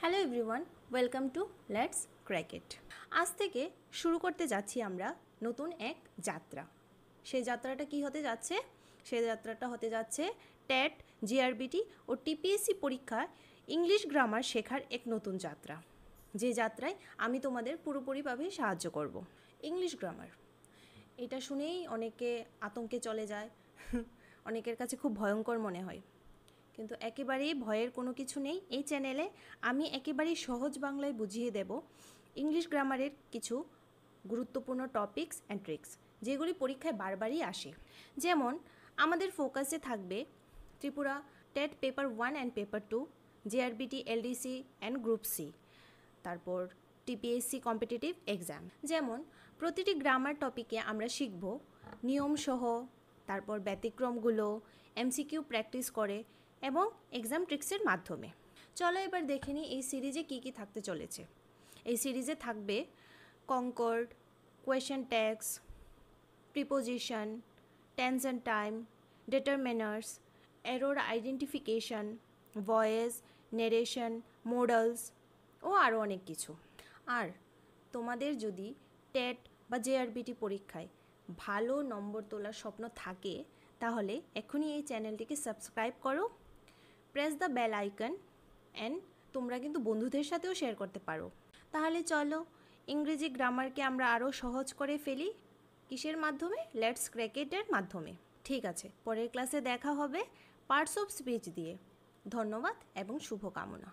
Hello everyone, welcome to Let's Crack It. আজ থেকে শুরু করতে যাচ্ছি আমরা নতুন এক যাত্রা। সেই যাত্রাটা কি হতে যাচ্ছে? সেই যাত্রাটা হতে যাচ্ছে টেট, জিআরবিটি ও টিপিএসসি পরীক্ষায় ইংলিশ গ্রামার শেখার এক নতুন যাত্রা, যে যাত্রায় আমি তোমাদের পুরোপুরিভাবে সাহায্য করব। ইংলিশ গ্রামার, এটা শুনেই অনেকে আতঙ্কে চলে যায়, অনেকের কাছে খুব ভয়ঙ্কর মনে হয়, কিন্তু একেবারেই ভয়ের কোনো কিছু নেই। এই চ্যানেলে আমি একেবারেই সহজ বাংলায় বুঝিয়ে দেব ইংলিশ গ্রামারের কিছু গুরুত্বপূর্ণ টপিকস অ্যান্ড ট্রিক্স, যেগুলি পরীক্ষায় বারবারই আসে। যেমন আমাদের ফোকাসে থাকবে Tripura TET paper 1 and paper 2, GRBT, LDC and group C, তারপর টিপিএসসি কম্পিটিটিভ এক্সাম। যেমন প্রতিটি গ্রামার টপিকে আমরা শিখব নিয়মসহ, তারপর ব্যতিক্রমগুলো, এমসিকিউ প্র্যাকটিস করে এবং এক্সাম ট্রিক্সের মাধ্যমে। চলো এবার দেখে নিই এই সিরিজে কী কী থাকতে চলেছে। এই সিরিজে থাকবে concord, question tags, preposition, tense and time, determiners, error identification, voice, narration, modals ও আরও অনেক কিছু। আর তোমাদের যদি টেট বা জেআরবিটি পরীক্ষায় ভালো নম্বর তোলার স্বপ্ন থাকে, তাহলে এখনই এই চ্যানেলটিকে সাবস্ক্রাইব করো, press the bell icon, and তোমরা কিন্তু বন্ধুদের সাথেও শেয়ার করতে পারো। তাহলে চলো ইংরেজি গ্রামারকে আমরা আরও সহজ করে ফেলি। কিসের মাধ্যমে? লেটস ক্র্যাক ইটের মাধ্যমে। ঠিক আছে, পরের ক্লাসে দেখা হবে পার্টস অফ স্পিচ দিয়ে। ধন্যবাদ এবং শুভকামনা।